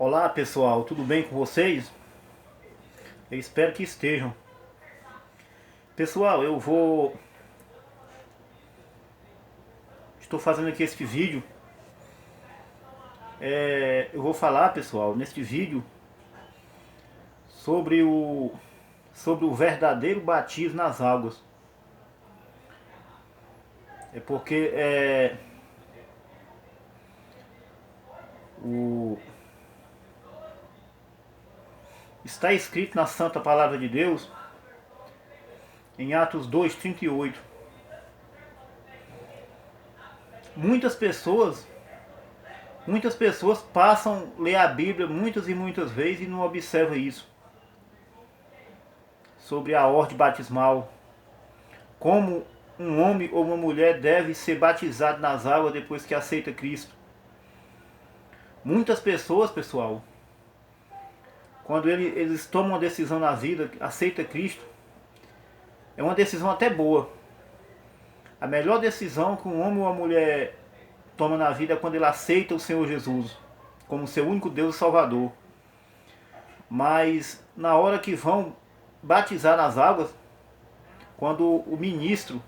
Olá pessoal, tudo bem com vocês? Eu espero que estejam. Pessoal, estou fazendo aqui este vídeo. Eu vou falar, pessoal, neste vídeo sobre o verdadeiro batismo nas águas. É porque o, está escrito na Santa Palavra de Deus, em Atos 2:38. Muitas pessoas Muitas pessoas passam a ler a Bíblia muitas e muitas vezes e não observam isso. Sobre a ordem batismal. Como um homem ou uma mulher deve ser batizado nas águas depois que aceita Cristo. Muitas pessoas, pessoal, quando eles tomam uma decisão na vida, aceita Cristo, é uma decisão até boa. A melhor decisão que um homem ou uma mulher toma na vida é quando ele aceita o Senhor Jesus como seu único Deus e Salvador. Mas na hora que vão batizar nas águas, quando o ministro,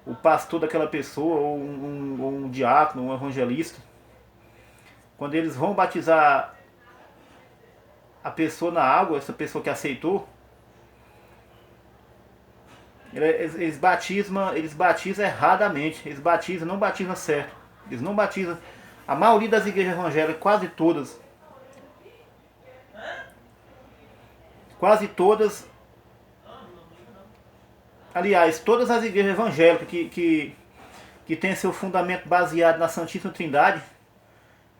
o pastor daquela pessoa, ou um diácono, um evangelista, quando eles vão batizar a pessoa na água, essa pessoa que aceitou, eles batizam erradamente, não batizam certo, eles não batizam. A maioria das igrejas evangélicas, quase todas, aliás, todas as igrejas evangélicas que têm seu fundamento baseado na Santíssima Trindade,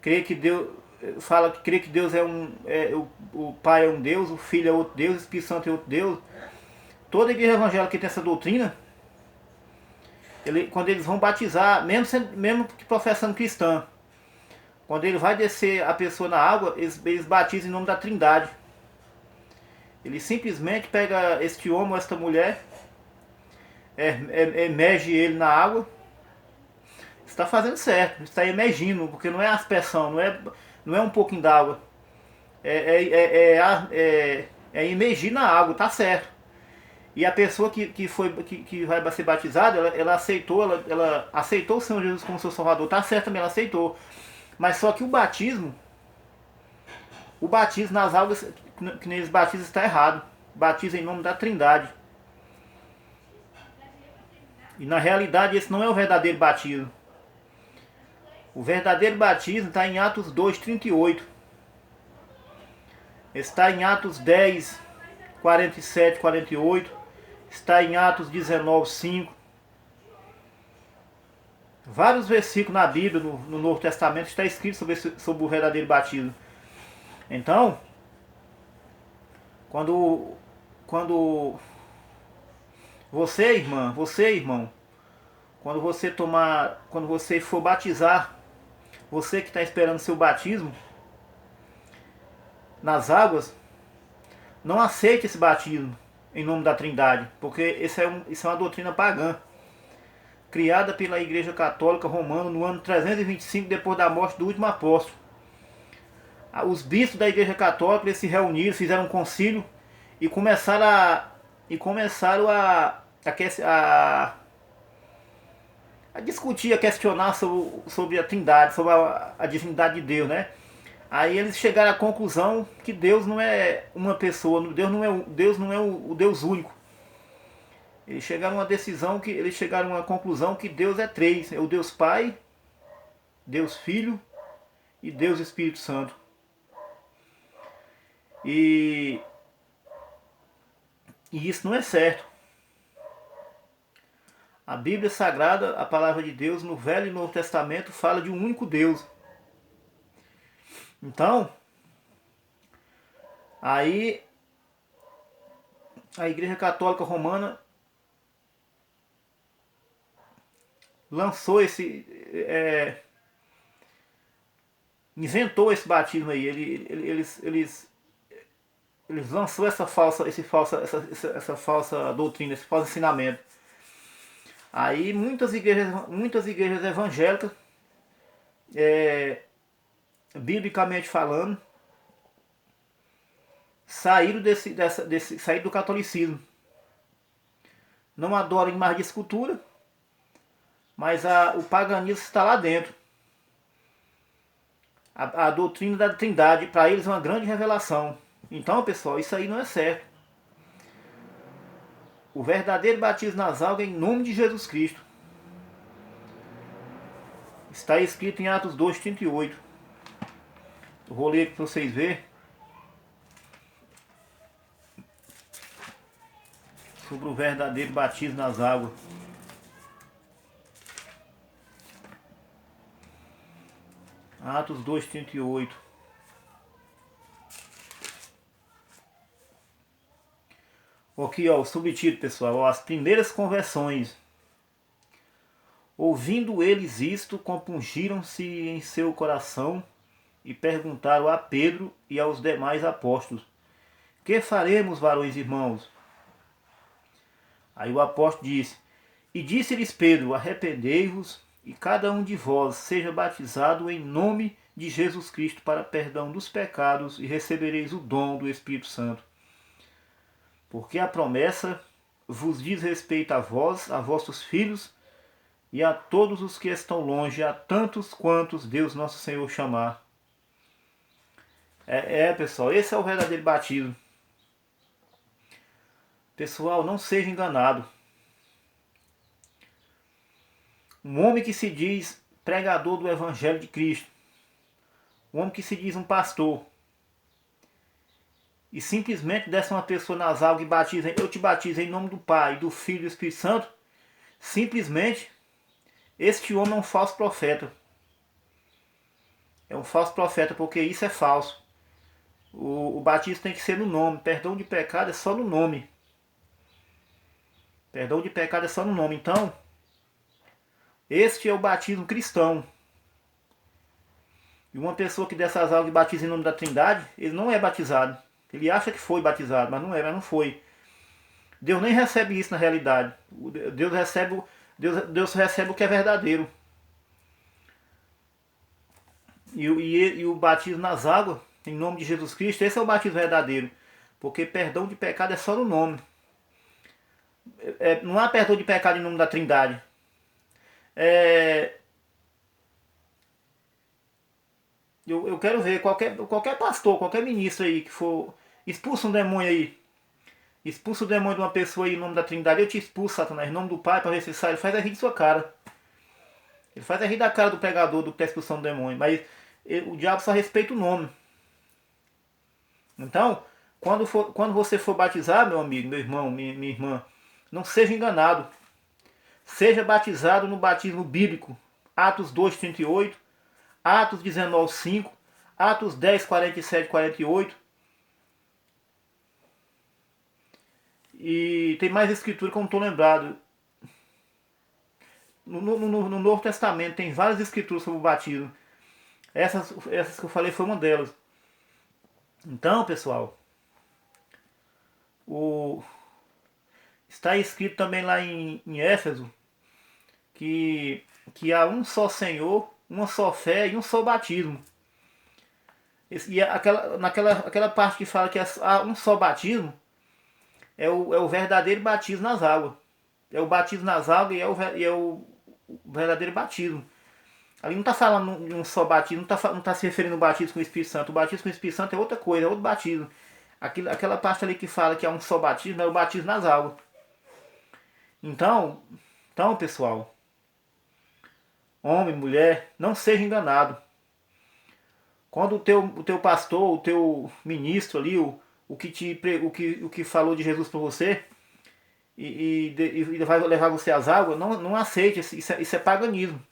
crê que Deus o Pai é um Deus, o Filho é outro Deus, o Espírito Santo é outro Deus. Toda igreja evangélica que tem essa doutrina, quando eles vão batizar, mesmo que professando cristã, quando ele vai descer a pessoa na água, eles batizam em nome da Trindade. Ele simplesmente pega este homem ou esta mulher, emerge ele na água. Está fazendo certo, está emergindo, porque não é aspersão, não é um pouquinho d'água. É emergir na água, tá certo. E a pessoa que vai ser batizada, ela aceitou o Senhor Jesus como seu Salvador, tá certo também, ela aceitou. Mas só que o batismo nas águas, que eles batizam, está errado. Batiza em nome da Trindade. E na realidade esse não é o verdadeiro batismo. O verdadeiro batismo está em Atos 2:38. Está em Atos 10:47, 48. Está em Atos 19:5. Vários versículos na Bíblia, no Novo Testamento, está escrito sobre o verdadeiro batismo. Então, quando você, irmã, irmão, quando você for batizar, você que está esperando seu batismo nas águas, não aceite esse batismo em nome da Trindade, porque isso é uma doutrina pagã, criada pela Igreja Católica Romana no ano 325 depois da morte do último apóstolo. Os bispos da Igreja Católica, eles se reuniram, fizeram um concílio e começaram a discutir, a questionar sobre a Trindade, sobre a divindade de Deus, né? Aí eles chegaram à conclusão que Deus não é uma pessoa, Deus não é o Deus único. Eles chegaram a uma conclusão que Deus é três: é o Deus Pai, Deus Filho e Deus Espírito Santo. E isso não é certo. A Bíblia Sagrada, a Palavra de Deus, no Velho e Novo Testamento, fala de um único Deus. Então, aí a Igreja Católica Romana lançou inventou esse batismo aí. Eles lançou essa falsa doutrina, esse falso ensinamento. Aí muitas igrejas evangélicas biblicamente falando, saíram saíram do catolicismo. Não adoram mais de escultura, mas o paganismo está lá dentro. A doutrina da Trindade, para eles, é uma grande revelação. Então, pessoal, isso aí não é certo. O verdadeiro batismo nas águas é em nome de Jesus Cristo. Está escrito em Atos 2:38. Eu vou ler para vocês verem sobre o verdadeiro batismo nas águas. Atos 2:38. Aqui, ó, o subtítulo, pessoal, ó, as primeiras conversões. Ouvindo eles isto, compungiram-se em seu coração e perguntaram a Pedro e aos demais apóstolos: que faremos, varões irmãos? Aí o apóstolo disse: e disse-lhes Pedro: arrependei-vos e cada um de vós seja batizado em nome de Jesus Cristo para perdão dos pecados e recebereis o dom do Espírito Santo. Porque a promessa vos diz respeito a vós, a vossos filhos e a todos os que estão longe, a tantos quantos Deus nosso Senhor chamar. Pessoal, esse é o verdadeiro batismo. Pessoal, não seja enganado. Um homem que se diz pregador do Evangelho de Cristo, um homem que se diz um pastor, e simplesmente desce uma pessoa nas águas e batiza: eu te batizo em nome do Pai, do Filho e do Espírito Santo, simplesmente este homem é um falso profeta. É um falso profeta, porque isso é falso. O batismo tem que ser no nome. Perdão de pecado é só no nome. Perdão de pecado é só no nome. Então, este é o batismo cristão. E uma pessoa que dessas águas e batiza em nome da Trindade, ele não é batizado. Ele acha que foi batizado, mas não é, mas não foi. Deus nem recebe isso na realidade. Deus recebe o que é verdadeiro. E o batismo nas águas, em nome de Jesus Cristo, esse é o batismo verdadeiro. Porque perdão de pecado é só no nome. Não há perdão de pecado em nome da Trindade. Eu quero ver qualquer pastor, qualquer ministro aí que for, expulsa um demônio aí. Expulsa o demônio de uma pessoa aí em nome da Trindade. Eu te expulso, Satanás, em nome do Pai, para ver se sai. Ele faz a rir de sua cara. Ele faz a rir da cara do pregador, do que está expulsando o demônio. Mas o diabo só respeita o nome. Então, quando você for batizar, meu amigo, meu irmão, minha irmã, não seja enganado. Seja batizado no batismo bíblico. Atos 2:38, Atos 19:5, Atos 10:47, 48. E tem mais escritura que eu não estou lembrado. No Novo Testamento tem várias escrituras sobre o batismo. Essas que eu falei foi uma delas. Então, pessoal, está escrito também lá em Éfeso que há um só Senhor, uma só fé e um só batismo. E aquela parte que fala que há um só batismo é o verdadeiro batismo nas águas. É o batismo nas águas e é o verdadeiro batismo. Ali não está falando de um só batismo, não está se referindo ao batismo com o Espírito Santo. O batismo com o Espírito Santo é outra coisa, é outro batismo. Aquela parte ali que fala que há um só batismo é o batismo nas águas. Então pessoal, homem, mulher, não seja enganado. Quando o teu pastor, o teu ministro ali, o que falou de Jesus para você e vai levar você às águas, não aceite, isso é paganismo.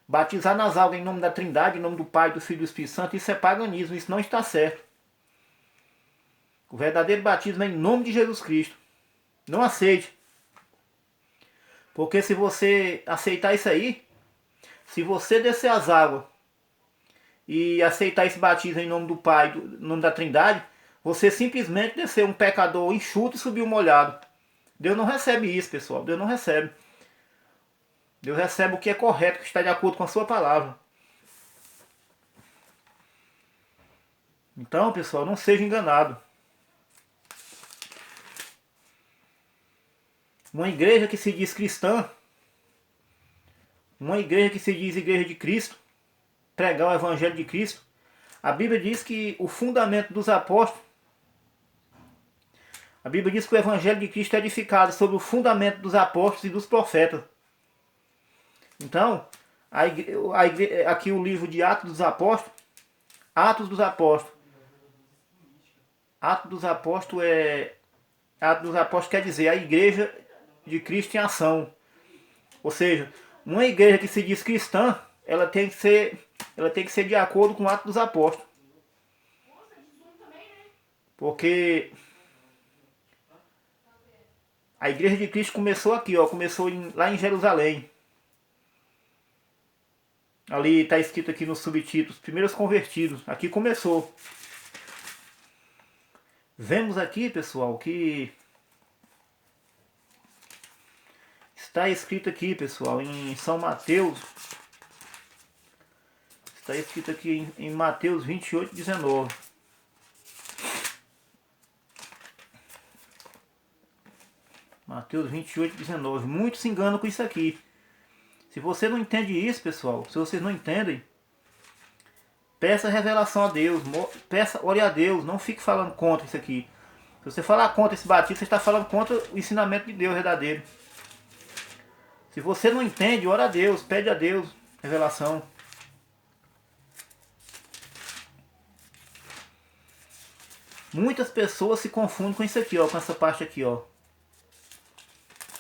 Batizar nas águas em nome da Trindade, em nome do Pai, do Filho e do Espírito Santo, isso é paganismo, isso não está certo. O verdadeiro batismo é em nome de Jesus Cristo. Não aceite. Porque se você aceitar isso aí, se você descer as águas e aceitar esse batismo em nome do Pai, em nome da Trindade, você simplesmente descer um pecador enxuto e subir um molhado. Deus não recebe isso, pessoal. Deus não recebe. Deus recebe o que é correto, que está de acordo com a sua palavra. Então, pessoal, não seja enganado. Uma igreja que se diz cristã, uma igreja que se diz igreja de Cristo, pregar o evangelho de Cristo, a Bíblia diz que o fundamento dos apóstolos, a Bíblia diz que o evangelho de Cristo é edificado sobre o fundamento dos apóstolos e dos profetas. Então, aqui o livro de Atos dos Apóstolos, Atos dos Apóstolos. Atos dos Apóstolos quer dizer a igreja de Cristo em ação. Ou seja, uma igreja que se diz cristã, ela tem que ser de acordo com o Atos dos Apóstolos. Porque a igreja de Cristo começou aqui, ó, começou lá em Jerusalém. Ali está escrito aqui nos subtítulos, primeiros convertidos. Aqui começou. Vemos aqui, pessoal, que está escrito aqui, pessoal, em São Mateus. Está escrito aqui em Mateus 28, 19. Mateus 28, 19. Muitos se enganam com isso aqui. Se você não entende isso, pessoal, se vocês não entendem, peça revelação a Deus, ore a Deus, não fique falando contra isso aqui. Se você falar contra esse batismo, você está falando contra o ensinamento de Deus verdadeiro. Se você não entende, ora a Deus, pede a Deus revelação. Muitas pessoas se confundem com isso aqui, ó, com essa parte aqui, ó.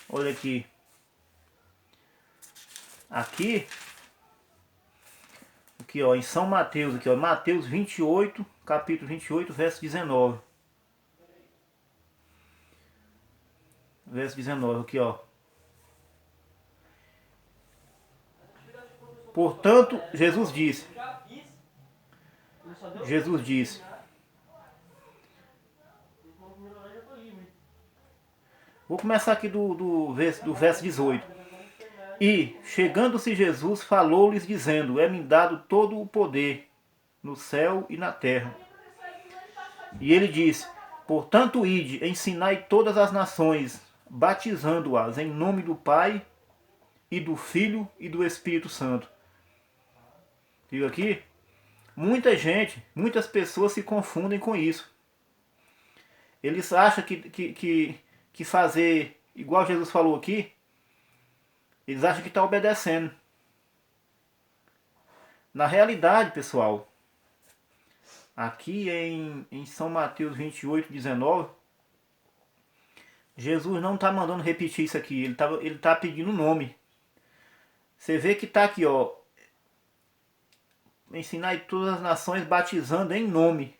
Olha aqui. Aqui, ó, em São Mateus, aqui, ó, Mateus 28, capítulo 28, verso 19. Verso 19, aqui, ó. Portanto, Jesus disse. Vou começar aqui do verso 18. E, chegando-se Jesus, falou-lhes dizendo, é-me dado todo o poder, no céu e na terra. E ele disse, portanto ide, ensinai todas as nações, batizando-as em nome do Pai, e do Filho e do Espírito Santo. Viu aqui? Muitas pessoas se confundem com isso. Eles acham que fazer, igual Jesus falou aqui, eles acham que está obedecendo. Na realidade, pessoal, aqui em São Mateus 28, 19, Jesus não está mandando repetir isso aqui, ele tá pedindo o nome. Você vê que está aqui, ó, ensinar todas as nações batizando em nome.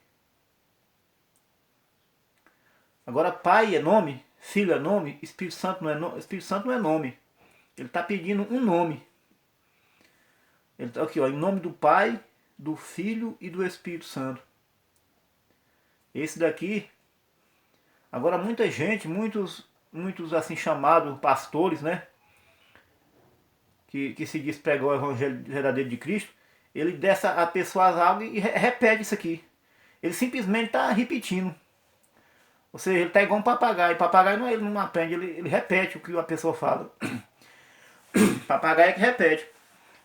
Agora Pai é nome, Filho é nome, Espírito Santo não é nome. Espírito Santo não é nome. Ele está pedindo um nome. Ele está aqui, ó, em nome do Pai, do Filho e do Espírito Santo. Esse daqui. Agora muita gente, muitos assim chamados pastores, né? Que se diz pregar o Evangelho verdadeiro de Cristo. Ele desce a pessoas algo e repete isso aqui. Ele simplesmente está repetindo. Ou seja, ele está igual um papagaio. Papagaio não, ele não aprende, ele repete o que a pessoa fala. Papagaio é que repete.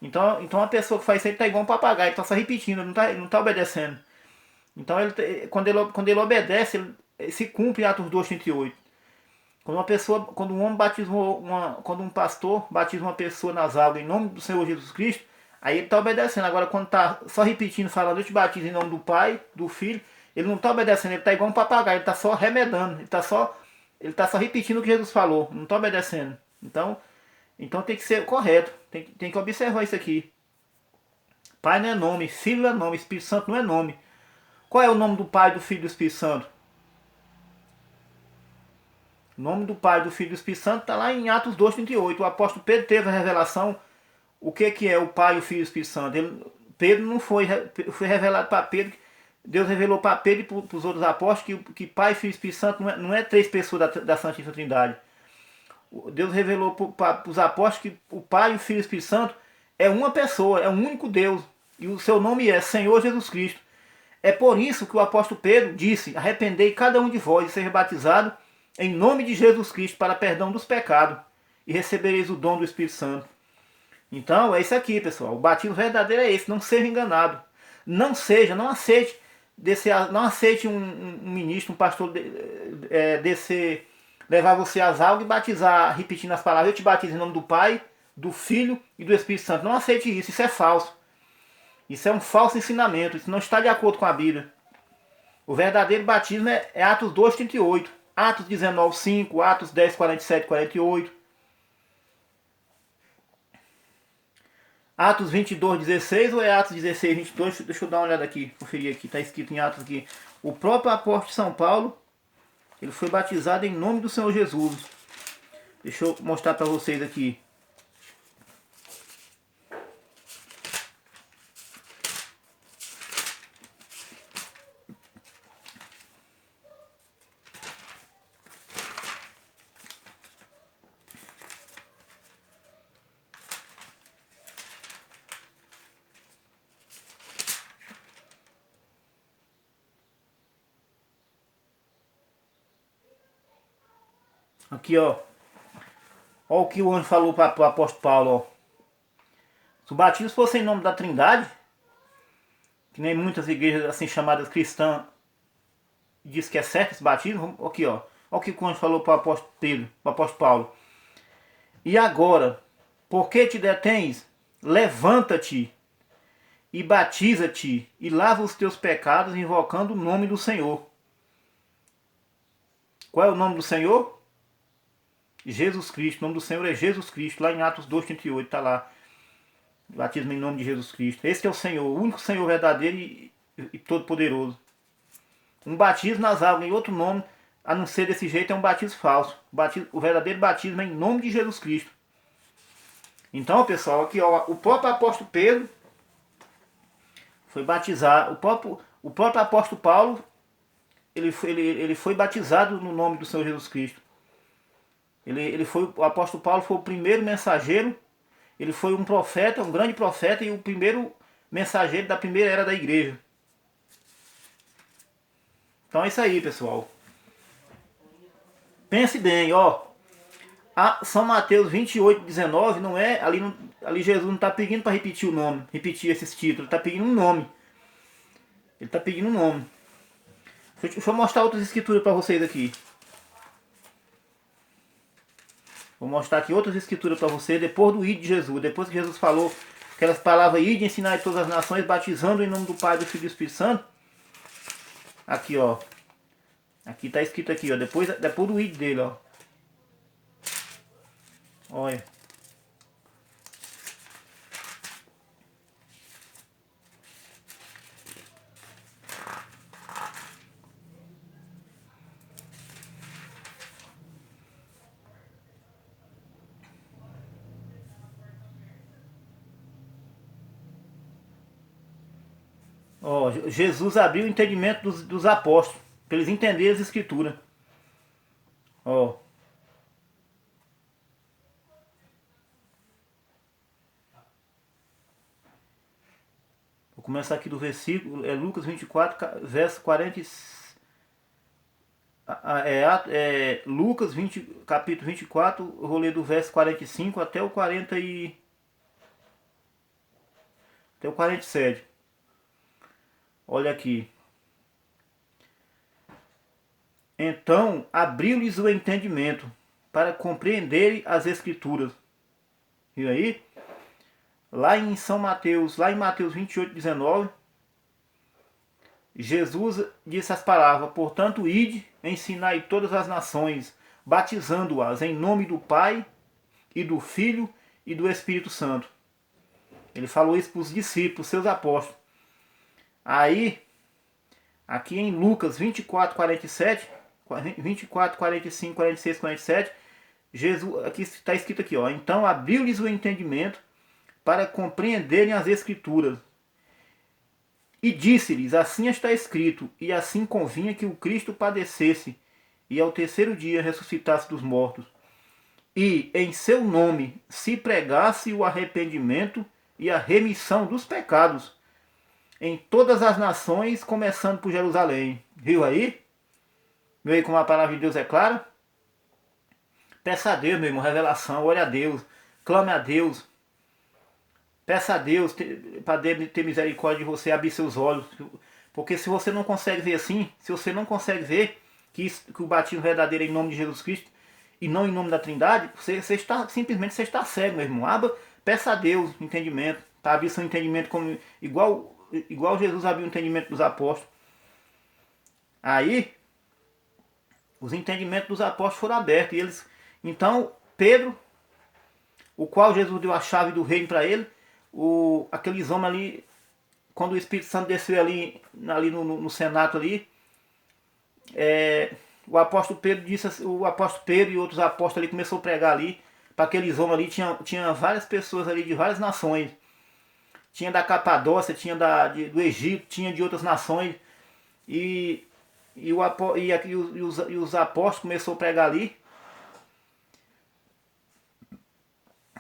Então a pessoa que faz isso aí está igual um papagaio, ele está só repetindo, ele não tá obedecendo. Então quando ele obedece, ele se cumpre Atos 2:38. Quando um homem batismou quando um pastor batiza uma pessoa nas águas em nome do Senhor Jesus Cristo, aí ele está obedecendo. Agora quando está só repetindo, falando, eu te batizo em nome do Pai, do Filho, ele não está obedecendo, ele está igual um papagaio, ele está só remedando, ele está só repetindo o que Jesus falou, não está obedecendo. Então tem que ser correto, tem que observar isso aqui. Pai não é nome, Filho é nome, Espírito Santo não é nome. Qual é o nome do Pai, do Filho e do Espírito Santo? O nome do Pai, do Filho e do Espírito Santo está lá em Atos 2:38. O apóstolo Pedro teve a revelação. O que é o Pai, o Filho e o Espírito Santo? Pedro não foi revelado para Pedro. Deus revelou para Pedro e para os outros apóstolos que Pai, Filho e Espírito Santo não é três pessoas da Santíssima Trindade. Deus revelou para os apóstolos que o Pai, o Filho e o Espírito Santo é uma pessoa, é um único Deus. E o seu nome é Senhor Jesus Cristo. É por isso que o apóstolo Pedro disse: arrependei cada um de vós e seja batizado em nome de Jesus Cristo para perdão dos pecados e recebereis o dom do Espírito Santo. Então é isso aqui, pessoal. O batismo verdadeiro é esse. Não seja enganado. Não aceite não aceite um ministro, um pastor descer, levar você às águas e batizar, repetindo as palavras: eu te batizo em nome do Pai, do Filho e do Espírito Santo. Não aceite isso. Isso é falso. Isso é um falso ensinamento. Isso não está de acordo com a Bíblia. O verdadeiro batismo é Atos 2:38, Atos 19:5, Atos 10:47, 48, Atos 22:16 ou é Atos 16:22? Deixa eu dar uma olhada aqui, conferir aqui. Está escrito em Atos aqui. O próprio apóstolo de São Paulo, ele foi batizado em nome do Senhor Jesus. Deixa eu mostrar para vocês aqui. Aqui, ó. Olha o que o anjo falou para o apóstolo Paulo, ó. Se o batismo fosse em nome da Trindade, que nem muitas igrejas assim chamadas cristãs diz que é certo esse batismo, aqui, ó. Olha o que o anjo falou para o apóstolo Pedro, para o apóstolo Paulo. E agora, por que te detens? Levanta-te e batiza-te e lava os teus pecados invocando o nome do Senhor. Qual é o nome do Senhor? Jesus Cristo. O nome do Senhor é Jesus Cristo. Lá em Atos 2:38 está lá. Batismo em nome de Jesus Cristo. Esse é o Senhor, o único Senhor verdadeiro e todo-poderoso. Um batismo nas águas em outro nome, a não ser desse jeito, é um batismo falso. O verdadeiro batismo é em nome de Jesus Cristo. Então, pessoal, aqui, ó, o próprio apóstolo Pedro foi batizado. O próprio apóstolo Paulo, ele foi batizado no nome do Senhor Jesus Cristo. O apóstolo Paulo foi o primeiro mensageiro. Ele foi um profeta, um grande profeta e o primeiro mensageiro da primeira era da igreja. Então é isso aí, pessoal. Pense bem, ó. São Mateus 28:19 não é... Ali Jesus não está pedindo para repetir o nome, repetir esses títulos. Ele está pedindo um nome. Ele está pedindo um nome. Deixa eu mostrar outras escrituras para vocês aqui. Vou mostrar aqui outras escrituras para vocês, depois do id de Jesus. Depois que Jesus falou aquelas palavras: ide, ensinar em todas as nações, batizando em nome do Pai, do Filho e do Espírito Santo. Aqui, ó. Aqui está escrito aqui, ó. Depois do id dele, ó. Olha. Ó, Jesus abriu o entendimento dos apóstolos, para eles entenderem as escrituras. Ó. Vou começar aqui do versículo, é Lucas 24, verso 40. Lucas 20, capítulo 24, eu vou ler do verso 45 até o 40 até o 47. Olha aqui. Então abriu-lhes o entendimento para compreenderem as escrituras. Viu aí? Lá em Mateus 28:19, Jesus disse as palavras: portanto, ide, ensinai todas as nações, batizando-as em nome do Pai, e do Filho, e do Espírito Santo. Ele falou isso para os discípulos, seus apóstolos. Aí, aqui em Lucas 24:47, 24, 45, 46, 47, Jesus, aqui está escrito aqui, ó: então abriu-lhes o entendimento para compreenderem as escrituras. E disse-lhes: assim está escrito, e assim convinha que o Cristo padecesse, e ao terceiro dia ressuscitasse dos mortos, e em seu nome se pregasse o arrependimento e a remissão dos pecados em todas as nações, começando por Jerusalém. Viu aí? Viu aí como a palavra de Deus é clara? Peça a Deus, meu irmão, revelação, olha a Deus, clame a Deus. Peça a Deus para ter misericórdia de você, abrir seus olhos. Porque se você não consegue ver assim, se você não consegue ver que o batismo verdadeiro é em nome de Jesus Cristo e não em nome da Trindade, você está simplesmente você está cego, meu irmão. Peça a Deus entendimento, para abrir seu entendimento como, igual Jesus abriu o entendimento dos apóstolos. Aí, os entendimentos dos apóstolos foram abertos. E eles, então, Pedro, o qual Jesus deu a chave do reino para ele, aqueles homens ali, quando o Espírito Santo desceu ali no Senato ali, o apóstolo Pedro disse, o apóstolo Pedro e outros apóstolos ali começou a pregar ali, para aqueles homens ali, tinha várias pessoas ali de várias nações. Tinha da Capadócia, tinha do Egito, tinha de outras nações. E os apóstolos começaram a pregar ali.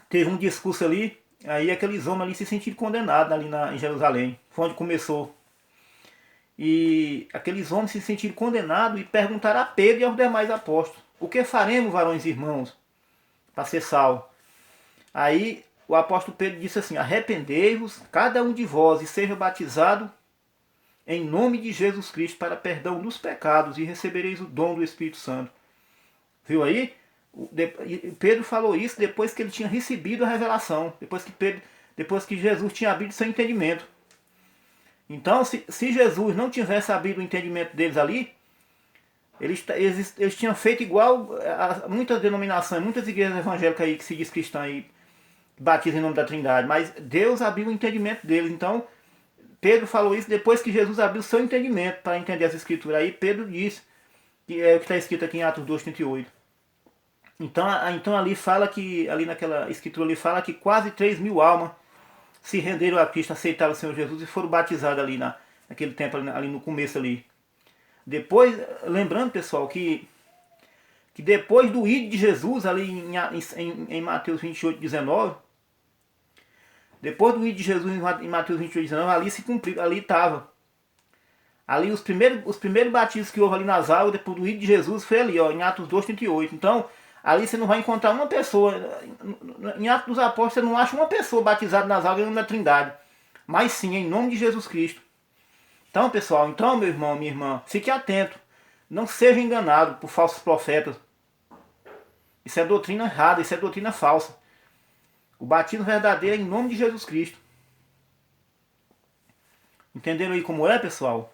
Teve um discurso ali, aí aqueles homens ali se sentiram condenados ali em Jerusalém. Foi onde começou. E aqueles homens se sentiram condenados e perguntaram a Pedro e aos demais apóstolos: o que faremos, varões e irmãos, para ser salvo? Aí o apóstolo Pedro disse assim: arrependei-vos, cada um de vós, e seja batizado em nome de Jesus Cristo para perdão dos pecados, e recebereis o dom do Espírito Santo. Viu aí? Pedro falou isso depois que ele tinha recebido a revelação, depois que Jesus tinha abrido seu entendimento. Então, se Jesus não tivesse abrido o entendimento deles ali, eles tinham feito igual a muitas denominações, muitas igrejas evangélicas aí que se diz cristã aí, batizam em nome da Trindade, mas Deus abriu o entendimento deles. Então, Pedro falou isso depois que Jesus abriu o seu entendimento para entender essa escritura. Aí Pedro disse, que é o que está escrito aqui em Atos 2,38. Então ali fala que, ali naquela escritura ali fala que quase 3.000 almas se renderam a Cristo, aceitaram o Senhor Jesus e foram batizadas ali naquele tempo, ali no começo ali. Depois, lembrando pessoal, que depois do id de Jesus, ali em Mateus 28,19, depois do id de Jesus em Mateus 28,19, ali se cumpriu, ali estava. Ali os primeiros batismos que houve ali nas águas, depois do id de Jesus, foi ali, ó, em Atos 2,38. Então, ali você não vai encontrar uma pessoa, em Atos dos Apóstolos você não acha uma pessoa batizada nas águas em nome da Trindade, mas sim em nome de Jesus Cristo. Então pessoal, meu irmão, minha irmã, fique atento, não seja enganado por falsos profetas. Isso é doutrina errada, isso é doutrina falsa. O batismo verdadeiro é em nome de Jesus Cristo. Entenderam aí como é, pessoal?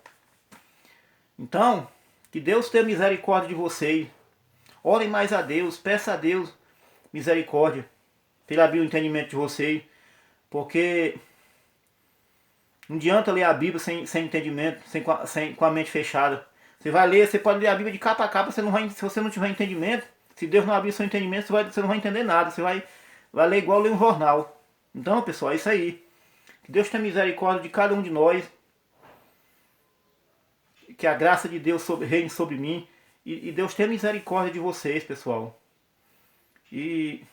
Então, que Deus tenha misericórdia de vocês. Orem mais a Deus, peça a Deus misericórdia, para Ele abrir o entendimento de vocês, porque não adianta ler a Bíblia sem entendimento, com a mente fechada. Você vai ler, você pode ler a Bíblia de capa a capa, se você não tiver entendimento, se Deus não abrir seu entendimento, você não vai entender nada, você vai ler igual ler um jornal. Então, pessoal, é isso aí. Que Deus tenha misericórdia de cada um de nós, que a graça de Deus reine sobre mim, e Deus tenha misericórdia de vocês, pessoal. E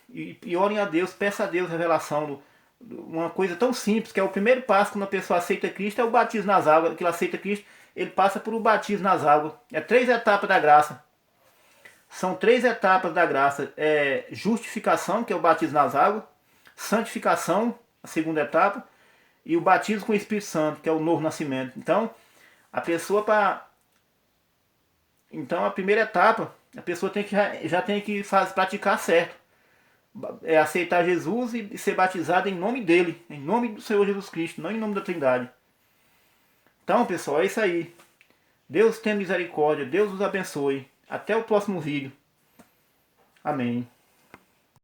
orem a Deus, peça a Deus revelação. Uma coisa tão simples, que é o primeiro passo quando a pessoa aceita Cristo, é o batismo nas águas. Que ela aceita Cristo, ele passa por o batismo nas águas. É 3 etapas da graça. São 3 etapas da graça. É justificação, que é o batismo nas águas. Santificação, a segunda etapa. E o batismo com o Espírito Santo, que é o novo nascimento. Então, a primeira etapa, a pessoa já tem que praticar certo. É aceitar Jesus e ser batizado em nome dele, em nome do Senhor Jesus Cristo, não em nome da Trindade. Então, pessoal, é isso aí. Deus tenha misericórdia, Deus os abençoe. Até o próximo vídeo. Amém.